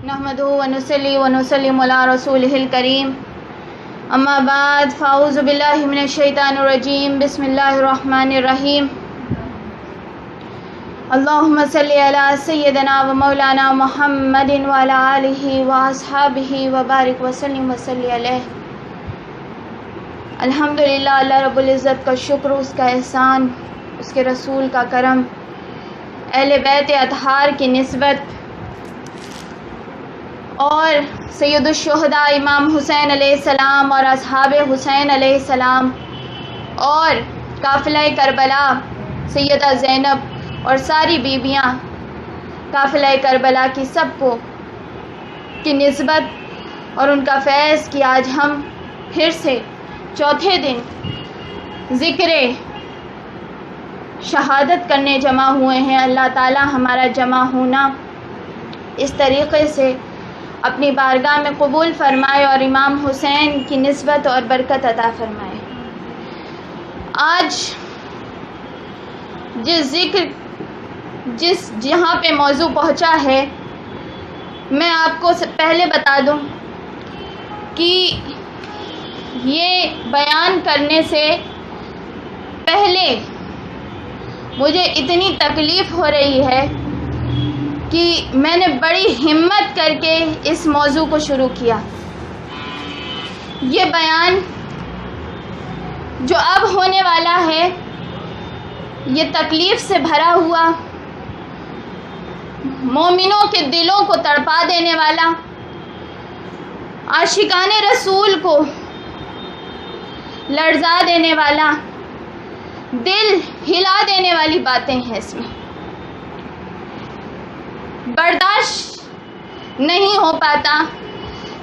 نحمدہ ونصلی ونسلم علی رسولہ الکریم اما بعد فاعوذ باللہ من الشیطان الرجیم بسم اللہ الرحمن الرحیم اللہم صلی علی سیدنا و مولانا محمد وعلی آلہ و اصحابہ وبارک وسلم وصلی علیہ۔ الحمدللہ، اللہ رب العزت کا شکر، اس کا احسان، اس کے رسول کا کرم، اہل بیت اطہار کی نسبت اور سید الشہداء امام حسین علیہ السلام اور اصحاب حسین علیہ السلام اور قافلہ کربلا سیدہ زینب اور ساری بیویاں قافلہ کربلا کی سب کو کی نسبت اور ان کا فیض کہ آج ہم پھر سے چوتھے دن ذکر شہادت کرنے جمع ہوئے ہیں۔ اللہ تعالی ہمارا جمع ہونا اس طریقے سے اپنی بارگاہ میں قبول فرمائے اور امام حسین کی نسبت اور برکت عطا فرمائے۔ آج جہاں پہ موضوع پہنچا ہے، میں آپ کو پہلے بتا دوں کہ یہ بیان کرنے سے پہلے مجھے اتنی تکلیف ہو رہی ہے کہ میں نے بڑی ہمت کر کے اس موضوع کو شروع کیا۔ یہ بیان جو اب ہونے والا ہے یہ تکلیف سے بھرا ہوا، مومنوں کے دلوں کو تڑپا دینے والا، عاشقان رسول کو لرزا دینے والا، دل ہلا دینے والی باتیں ہیں۔ اس میں برداشت نہیں ہو پاتا،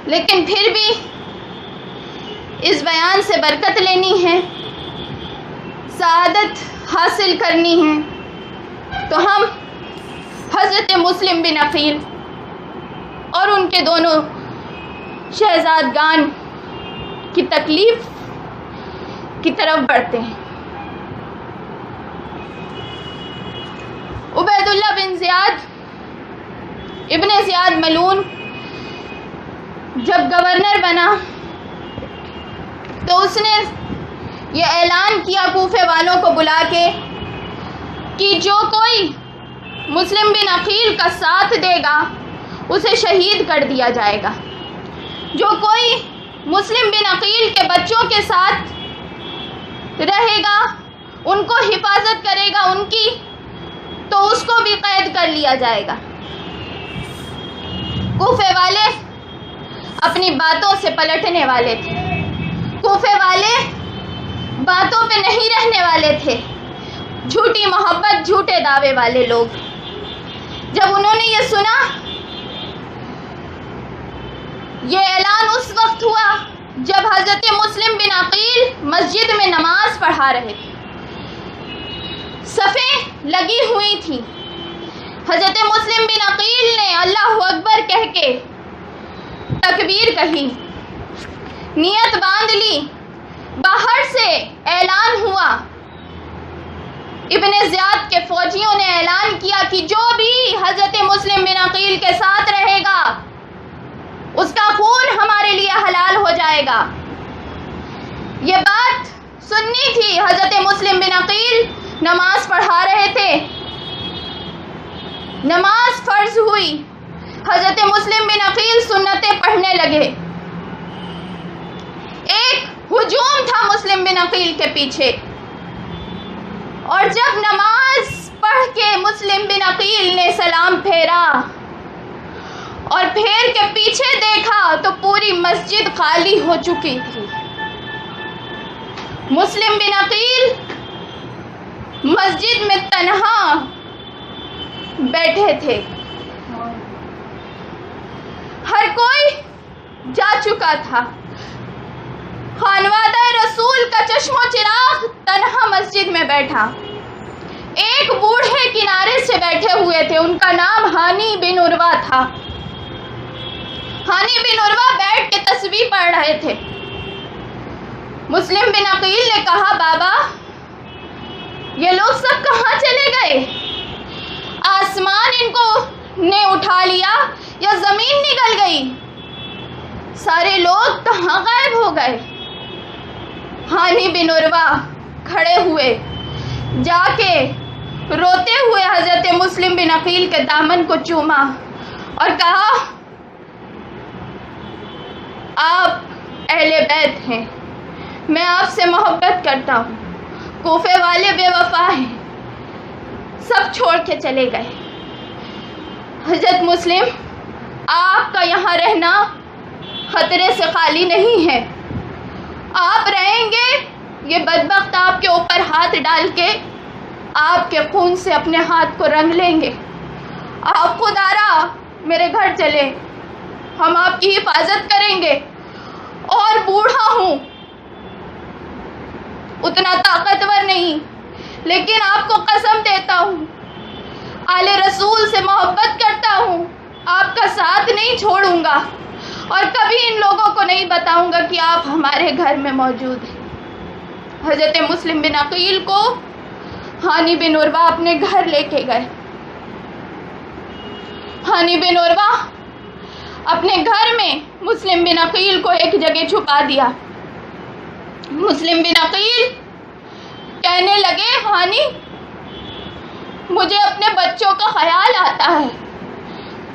لیکن پھر بھی اس بیان سے برکت لینی ہے، سعادت حاصل کرنی ہے، تو ہم حضرت مسلم بن عقیل اور ان کے دونوں شہزادگان کی تکلیف کی طرف بڑھتے ہیں۔ عبید اللہ بن زیاد ابن زیاد ملعون جب گورنر بنا تو اس نے یہ اعلان کیا کوفے والوں کو بلا کے کہ جو کوئی مسلم بن عقیل کا ساتھ دے گا اسے شہید کر دیا جائے گا، جو کوئی مسلم بن عقیل کے بچوں کے ساتھ رہے گا، ان کو حفاظت کرے گا ان کی، تو اس کو بھی قید کر لیا جائے گا۔ کوفے والے اپنی باتوں سے پلٹنے والے تھے، کوفے والے باتوں پہ نہیں رہنے والے تھے، جھوٹی محبت، جھوٹے دعوے والے لوگ۔ جب انہوں نے یہ سنا، یہ اعلان اس وقت ہوا جب حضرت مسلم بن عقیل مسجد میں نماز پڑھا رہے تھے، صفیں لگی ہوئی تھی، حضرت مسلم بن عقیل نے اللہ اکبر کہہ کے تکبیر کہی، نیت باندھ لی، باہر سے اعلان ہوا، ابن زیاد کے فوجیوں نے اعلان کیا کہ جو بھی حضرت مسلم بن عقیل کے ساتھ رہے گا اس کا خون ہمارے لیے حلال ہو جائے گا۔ یہ بات سننی تھی، حضرت مسلم بن عقیل نماز پڑھا رہے تھے، نماز فرض ہوئی، حضرت مسلم بن عقیل سنتیں پڑھنے لگے۔ ایک ہجوم تھا مسلم بن عقیل کے پیچھے، اور جب نماز پڑھ کے مسلم بن عقیل نے سلام پھیرا اور پھیر کے پیچھے دیکھا تو پوری مسجد خالی ہو چکی تھی۔ مسلم بن عقیل مسجد میں تنہا بیٹھے تھے، ہر کوئی جا چکا تھا، خانوادہ رسول کا چشم و چراغ تنہا مسجد میں بیٹھا۔ ایک بوڑھے کنارے سے بیٹھے ہوئے تھے، ان کا نام ہانی بن عروہ تھا۔ ہانی بن عروہ بیٹھ کے تسبیح پڑھ رہے تھے۔ مسلم بن عقیل نے کہا، بابا یہ لوگ سب کہاں چلے گئے؟ آسمان ان کو نے اٹھا لیا یا زمین سارے لوگ کہاں غائب ہو گئے؟ ہانی بن عروہ کھڑے ہوئے، جا کے روتے ہوئے حضرت مسلم بن عقیل کے دامن کو چوما اور کہا آپ اہل بیت ہیں، میں آپ سے محبت کرتا ہوں، کوفے والے بے وفا ہیں۔ سب چھوڑ کے چلے گئے۔ حضرت مسلم، آپ کا یہاں رہنا خطرے سے خالی نہیں ہے، آپ رہیں گے، یہ بدبخت آپ کے اوپر ہاتھ ڈال کے آپ کے خون سے اپنے ہاتھ کو رنگ لیں گے۔ آپ خود آرا میرے گھر چلے، ہم آپ کی حفاظت کریں گے، اور بوڑھا ہوں، اتنا طاقتور نہیں، لیکن آپ کو قسم دیتا ہوں، آل رسول سے محبت کرتا ہوں، آپ کا ساتھ نہیں چھوڑوں گا، اور کبھی ان لوگوں کو نہیں بتاؤں گا کہ آپ ہمارے گھر میں موجود ہیں۔ حضرت مسلم بن عقیل کو ہانی بن عروہ اپنے گھر لے کے گئے۔ ہانی بن عروہ اپنے گھر میں مسلم بن عقیل کو ایک جگہ چھپا دیا۔ مسلم بن عقیل کہنے لگے، ہانی، مجھے اپنے بچوں کا خیال آتا ہے،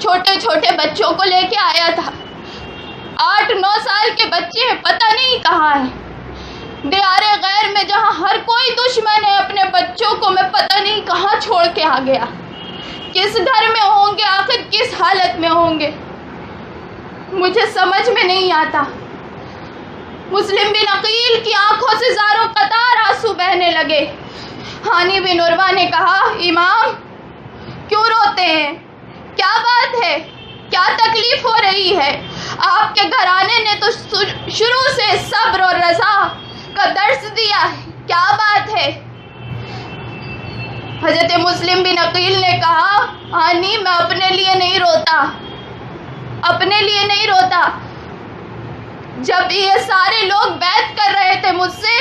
چھوٹے چھوٹے بچوں کو لے کے آیا تھا، 8-9 سال کے بچے ہیں، پتہ نہیں کہاں ہے، دیار غیر میں جہاں ہر کوئی دشمن ہے، اپنے بچوں کو میں پتہ نہیں کہاں چھوڑ کے آ گیا، کس گھر میں ہوں گے، آخر کس حالت میں ہوں گے، مجھے سمجھ میں نہیں آتا۔ مسلم بن عقیل کی آنکھوں سے زاروں قطار آنسو بہنے لگے۔ ہانی بن عروہ نے کہا، امام کیوں روتے ہیں؟ کیا بات ہے؟ کیا تکلیف ہو رہی ہے؟ آپ کے گھرانے نے تو شروع سے صبر اور رضا کا درس دیا ہے، کیا بات ہے؟ حضرت مسلم بن عقیل نے کہا، ہانی، میں اپنے لیے نہیں روتا، اپنے لیے نہیں روتا، جب یہ سارے لوگ بیعت کر رہے تھے مجھ سے،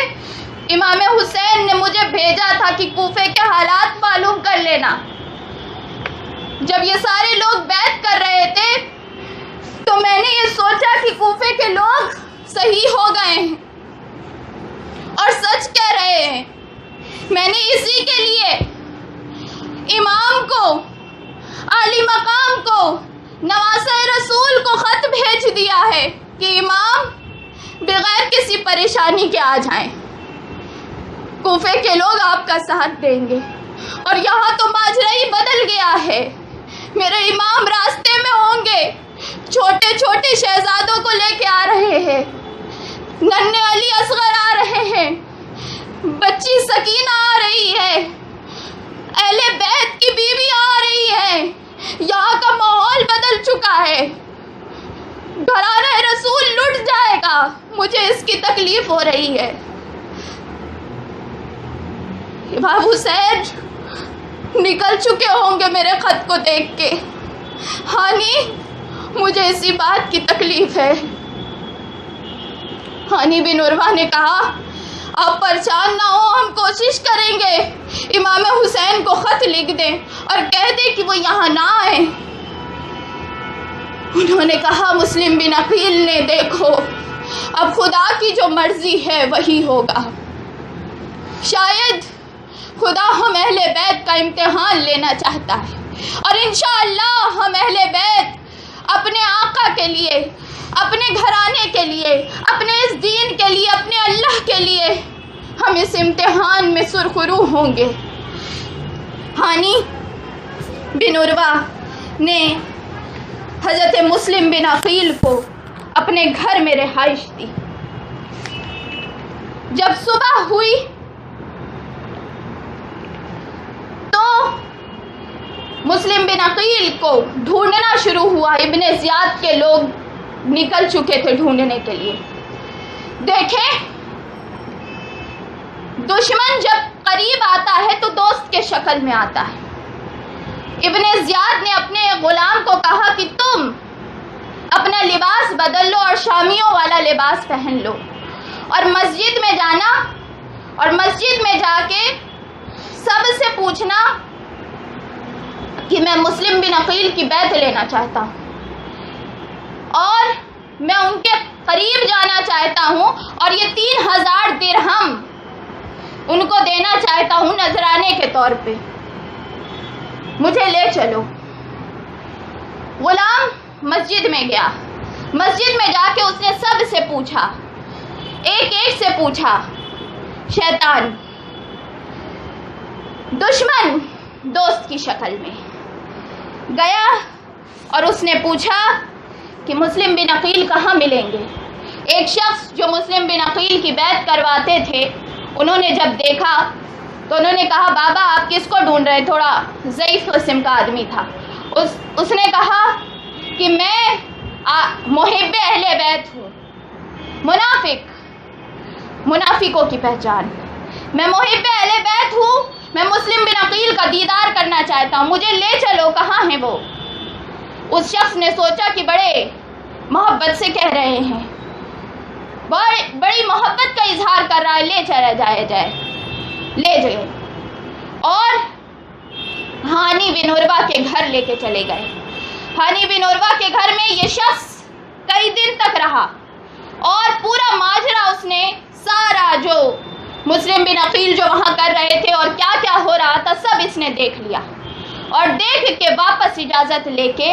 امام حسین نے مجھے بھیجا تھا کہ کوفے کے حالات معلوم کر لینا۔ جب یہ سارے لوگ بیعت کر رہے تھے تو میں نے یہ سوچا کہ کوفے کے لوگ صحیح ہو گئے ہیں اور سچ کہہ رہے ہیں، میں نے اسی کے لیے امام کو، عالی مقام کو، نواسہ رسول کو خط بھیج دیا ہے کہ امام بغیر کسی پریشانی کے آ جائیں، کوفے کے لوگ آپ کا ساتھ دیں گے۔ اور یہاں تو ماجرا ہی بدل گیا ہے، میرے امام راستے میں ہوں گے، چھوٹے چھوٹے شہزادوں کو لے کے آ رہے ہیں، ننھے علی اصغر آ رہے ہیں، بچی سکینہ آ رہی ہے، اہل بیت کی بیوی آ رہی ہے، یہاں کا ماحول بدل چکا ہے، گھرانہ رسول لٹ جائے گا، مجھے اس کی تکلیف ہو رہی ہے۔ امام حسین نکل چکے ہوں گے میرے خط کو دیکھ کے، ہانی مجھے اسی بات کی تکلیف ہے۔ ہانی بن عروہ نے کہا، آپ پریشان نہ ہو، ہم کوشش کریں گے امام حسین کو خط لکھ دیں اور کہہ دیں کہ وہ یہاں نہ آئیں۔ انہوں نے کہا، مسلم بن عقیل نے، دیکھو اب خدا کی جو مرضی ہے وہی ہوگا، شاید خدا ہم اہل بیت کا امتحان لینا چاہتا ہے، اور انشاءاللہ ہم اہل بیت اپنے آقا کے لیے، اپنے گھرانے کے لیے، اپنے اس دین کے لیے، اپنے اللہ کے لیے ہم اس امتحان میں سرخرو ہوں گے۔ ہانی بن عروہ نے حضرت مسلم بن عقیل کو اپنے گھر میں رہائش دی۔ جب صبح ہوئی تو مسلم بن عقیل کو ڈھونڈنا شروع ہوا، ابن زیاد کے لوگ نکل چکے تھے ڈھونڈنے کے لیے۔ دیکھیں، دشمن جب قریب آتا ہے تو دوست کے شکل میں آتا ہے۔ ابن زیاد نے اپنے غلام کو کہا کہ تم اپنا لباس بدل لو اور شامیوں والا لباس پہن لو، اور مسجد میں جانا، اور مسجد میں جا کے سب سے پوچھنا کہ میں مسلم بن عقیل کی بیعت لینا چاہتا ہوں، اور میں ان کے قریب جانا چاہتا ہوں اور یہ 3000 درہم ان کو دینا چاہتا ہوں نذرانے کے طور پہ، مجھے لے چلو۔ غلام مسجد میں گیا، مسجد میں جا کے اس نے سب سے پوچھا، ایک ایک سے پوچھا، شیطان دشمن دوست کی شکل میں گیا اور اس نے پوچھا کہ مسلم بن عقیل کہاں ملیں گے۔ ایک شخص جو مسلم بن عقیل کی بیعت کرواتے تھے، انہوں نے جب دیکھا تو انہوں نے کہا بابا آپ کس کو ڈھونڈ رہے؟ تھوڑا ضعیف قسم کا آدمی تھا۔ اس نے کہا کہ میں محب اہل بیت ہوں، منافقوں کی پہچان، میں محب اہل بیت ہوں، میں مسلم بن عقیل کا دیدار کرنا چاہتا ہوں، مجھے لے چلو، کہاں ہیں وہ؟ اس شخص نے سوچا کہ بڑے محبت سے کہہ رہے ہیں، بڑی محبت کا اظہار کر رہا ہے، لے چلا جائے، لے گئے اور ہانی بن عروہ کے گھر لے کے چلے گئے۔ ہانی بن عروہ کے گھر میں یہ شخص کئی دن تک رہا اور پورا ماجرا اس نے سارا جو مسلم بن عقیل جو وہاں کر رہے تھے اور کیا کیا ہو رہا تھا سب اس نے دیکھ لیا، اور دیکھ کے واپس اجازت لے کے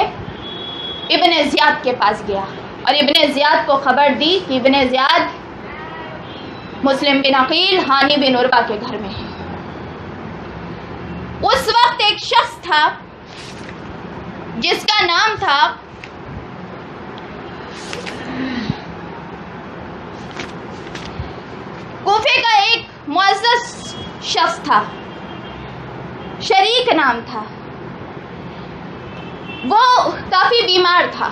ابن زیاد کے پاس گیا اور ابن زیاد کو خبر دی کہ ابن زیاد مسلم بن عقیل ہانی بن عروہ کے گھر میں ہے۔ اس وقت ایک شخص تھا جس کا نام تھا کوفے کا ایک معزز شخص تھا، شریک نام تھا، وہ کافی بیمار تھا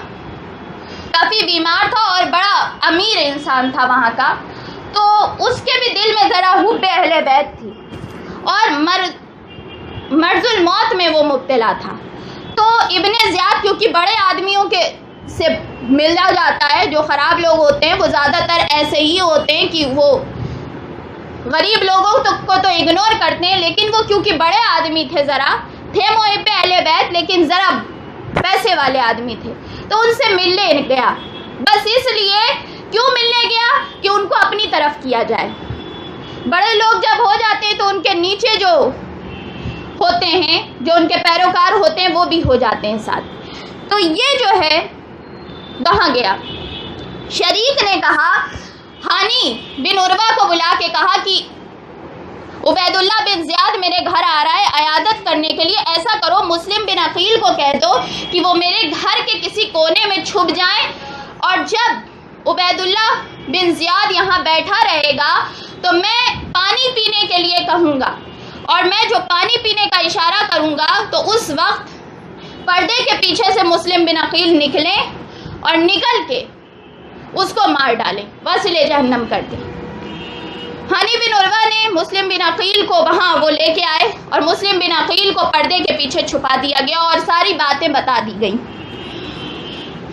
اور بڑا امیر انسان تھا وہاں کا، تو اس کے بھی دل میں ذرا حب اہل بیت تھی اور مرض الموت میں وہ مبتلا تھا۔ تو ابن زیاد کیونکہ بڑے آدمیوں کے سے ملا جاتا ہے، جو خراب لوگ ہوتے ہیں وہ زیادہ تر ایسے ہی ہوتے ہیں کہ وہ غریب لوگوں کو تو اگنور کرتے ہیں، لیکن وہ کیونکہ بڑے آدمی تھے، ذرا تھے محب اہل بیت لیکن ذرا پیسے والے آدمی تھے، تو ان سے ملنے گیا، بس اس لیے کیوں ملنے گیا کہ ان کو اپنی طرف کیا جائے۔ بڑے لوگ جب ہو جاتے ہیں تو ان کے نیچے جو ہوتے ہیں، جو ان کے پیروکار ہوتے ہیں، وہ بھی ہو جاتے ہیں ساتھ۔ تو یہ جو ہے وہاں گیا، شریک نے کہا، ہانی بن عروہ کو بلا کے کہا کہ عبید اللہ بن زیاد میرے گھر آ رہا ہے عیادت کرنے کے لیے، ایسا کرو مسلم بن عقیل کو کہہ دو کہ وہ میرے گھر کے کسی کونے میں چھپ جائیں، اور جب عبید اللہ بن زیاد یہاں بیٹھا رہے گا تو میں پانی پینے کے لیے کہوں گا، اور میں جو پانی پینے کا اشارہ کروں گا تو اس وقت پردے کے پیچھے سے مسلم بن عقیل نکلیں اور نکل کے اس کو مار ڈالیں، واصل جہنم کر دیں۔ ہانی بن عروہ نے مسلم بن عقیل کو وہاں وہ لے کے آئے اور مسلم بن عقیل کو پردے کے پیچھے چھپا دیا گیا اور ساری باتیں بتا دی گئیں۔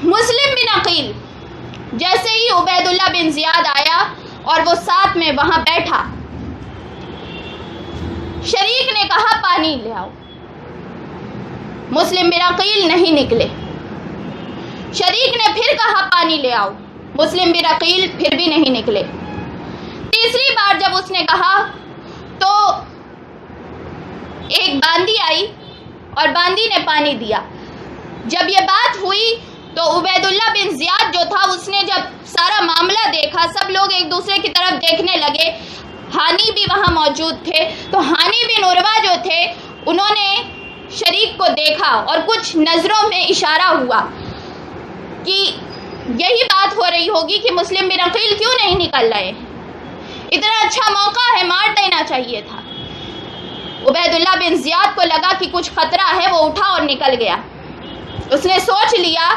مسلم بن عقیل جیسے ہی عبید اللہ بن زیاد آیا اور وہ ساتھ میں وہاں بیٹھا، شریک نے کہا پانی لے آؤ، مسلم بن عقیل نہیں نکلے، شریک نے پھر کہا پانی لے آؤ، مسلم بن عقیل پھر بھی نہیں نکلے۔ تیسری بار جب اس نے کہا تو ایک باندی آئی اور باندی نے پانی دیا۔ جب یہ بات ہوئی تو عبید اللہ بن زیاد جو تھا اس نے جب سارا معاملہ دیکھا، سب لوگ ایک دوسرے کی طرف دیکھنے لگے، ہانی بھی وہاں موجود تھے، تو ہانی بن عروہ جو تھے انہوں نے شریک کو دیکھا اور کچھ نظروں میں اشارہ ہوا کہ یہی بات ہو رہی ہوگی کہ مسلم بن عقیل کیوں نہیں نکل رہے، اتنا اچھا موقع ہے، مار دینا چاہیے تھا۔ عبید اللہ بن زیاد کو لگا کہ کچھ خطرہ ہے، وہ اٹھا اور نکل گیا، اس نے سوچ لیا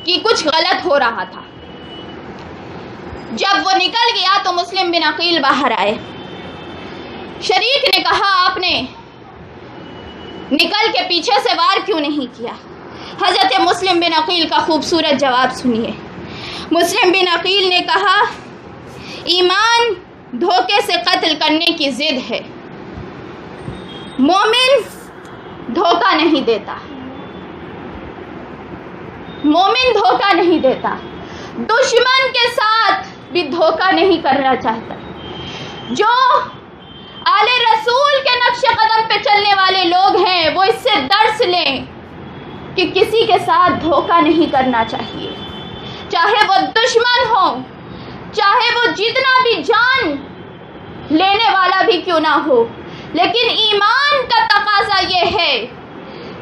کہ کچھ غلط ہو رہا تھا۔ جب وہ نکل گیا تو مسلم بن عقیل باہر آئے، شریک نے کہا آپ نے نکل کے پیچھے سے وار کیوں نہیں کیا؟ حضرت مسلم بن عقیل کا خوبصورت جواب سنیے۔ مسلم بن عقیل نے کہا ایمان دھوکے سے قتل کرنے کی ضد ہے، مومن دھوکہ نہیں دیتا، مومن دھوکہ نہیں دیتا۔ دشمن کے ساتھ بھی دھوکہ نہیں کرنا چاہتا. جو آل رسول کے نقش قدم پہ چلنے والے لوگ ہیں وہ اس سے درس لیں کہ کسی کے ساتھ دھوکہ نہیں کرنا چاہیے، چاہے وہ دشمن ہو، چاہے وہ جتنا بھی جان لینے والا بھی کیوں نہ ہو. لیکن ایمان کا تقاضا یہ ہے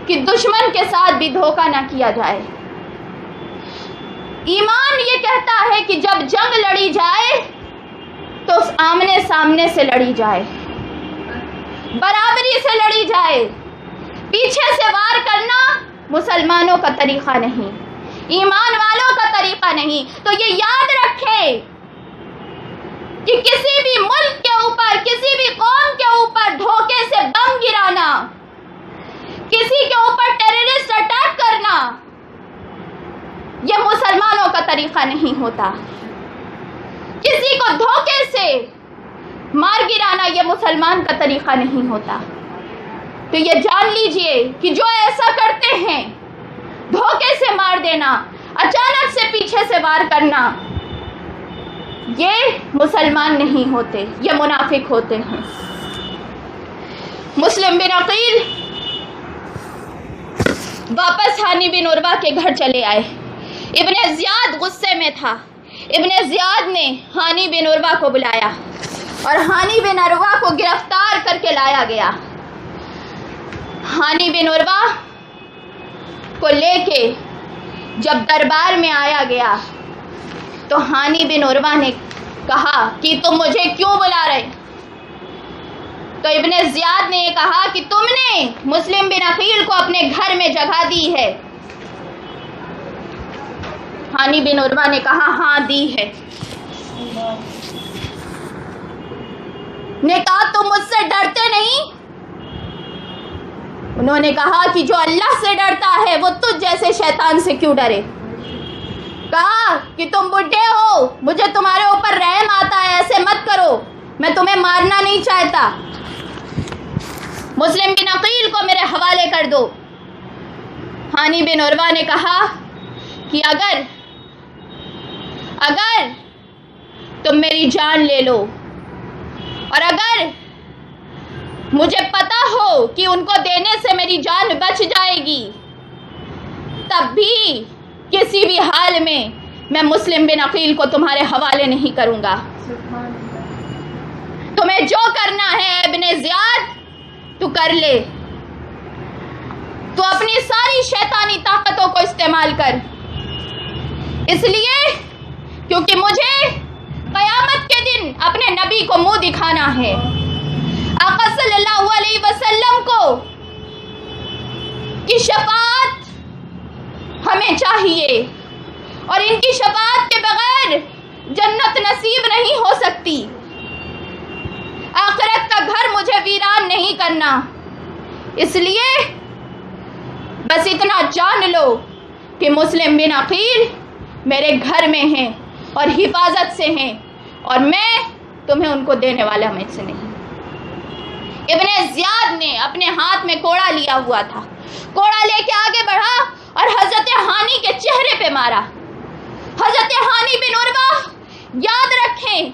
کہ دشمن کے ساتھ بھی دھوکہ نہ کیا جائے. ایمان یہ کہتا ہے کہ جب جنگ لڑی جائے تو آمنے سامنے سے لڑی جائے، برابری سے لڑی جائے. پیچھے سے وار کرنا مسلمانوں کا طریقہ نہیں، ایمان والوں کا طریقہ نہیں. تو یہ یاد رکھیں کہ کسی بھی ملک کے اوپر، کسی بھی قوم کے اوپر دھوکے سے بم گرانا، کسی کے اوپر ٹیررسٹ اٹیک کرنا، یہ مسلمانوں کا طریقہ نہیں ہوتا. کسی کو دھوکے سے مار گرانا یہ مسلمان کا طریقہ نہیں ہوتا. تو یہ جان لیجئے کہ جو ایسا کرتے ہیں، دھوکے سے مار دینا، اچانک سے پیچھے سے وار کرنا، یہ مسلمان نہیں ہوتے، یہ منافق ہوتے ہیں. مسلم بن عقیل واپس ہانی بن عروہ کے گھر چلے آئے. ابن زیاد غصے میں تھا. ابن زیاد نے ہانی بن عروہ کو بلایا اور ہانی بن عروہ کو گرفتار کر کے لایا گیا. ہانی بن عروہ کو لے کے جب دربار میں آیا گیا تو ہانی بن عروہ نے کہا کہ تم مجھے کیوں بلا رہے؟ تو ابن زیاد نے یہ کہا کہ تم نے مسلم بن عقیل کو اپنے گھر میں جگہ دی ہے. ہانی بن عروہ نے کہا ہاں دی ہے. نے کہا تم مجھ سے ڈرتے نہیں؟ انہوں نے کہا کہ جو اللہ سے ڈرتا ہے وہ تجھ جیسے شیطان سے کیوں ڈرے. کہا کہ تم بڈھے ہو، مجھے تمہارے اوپر رحم آتا ہے، ایسے مت کرو، میں تمہیں مارنا نہیں چاہتا، مسلم بن عقیل کو میرے حوالے کر دو. ہانی بن عروہ نے کہا کہ اگر تم میری جان لے لو اور اگر مجھے پتا ہو کہ ان کو دینے سے میری جان بچ جائے گی، تب بھی کسی بھی حال میں مسلم بن عقیل کو تمہارے حوالے نہیں کروں گا. تمہیں جو کرنا ہے ابن زیاد تو کر لے، تو اپنی ساری شیطانی طاقتوں کو استعمال کر، اس لیے کیونکہ مجھے قیامت کے دن اپنے نبی کو منہ دکھانا ہے. آقا صلی اللہ علیہ وسلم کو کی شفاعت ہمیں چاہیے اور ان کی شفاعت کے بغیر جنت نصیب نہیں ہو سکتی. آخرت کا گھر مجھے ویران نہیں کرنا. اس لیے بس اتنا جان لو کہ مسلم بن عقیل میرے گھر میں ہیں اور حفاظت سے ہیں اور میں تمہیں ان کو دینے والا مجھ سے نہیں. ابن زیاد نے اپنے ہاتھ میں کوڑا لیا ہوا تھا، کوڑا لے کے آگے بڑھا اور حضرت ہانی کے چہرے پہ مارا. حضرت ہانی بن عروہ یاد رکھیں،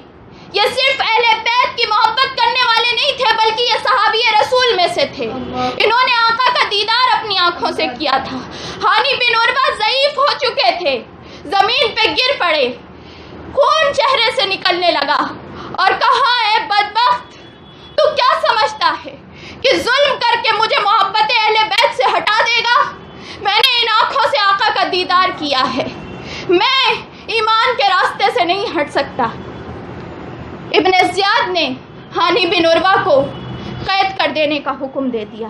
یہ صرف اہل بیت کی محبت کرنے والے نہیں تھے بلکہ یہ صحابی رسول میں سے تھے. انہوں نے آقا کا دیدار اپنی آنکھوں سے کیا تھا. ہانی بن عروہ ضعیف ہو چکے تھے، زمین پہ گر پڑے، خون چہرے سے نکلنے لگا اور کہا اے بدبخت، تو کیا سمجھتا ہے کہ ظلم کر کے مجھے محبت اہل بیت سے ہٹا دے گا؟ میں نے ان آنکھوں سے آقا کا دیدار کیا ہے، میں ایمان کے راستے سے نہیں ہٹ سکتا. ابن زیاد نے ہانی بن عروہ کو قید کر دینے کا حکم دے دیا.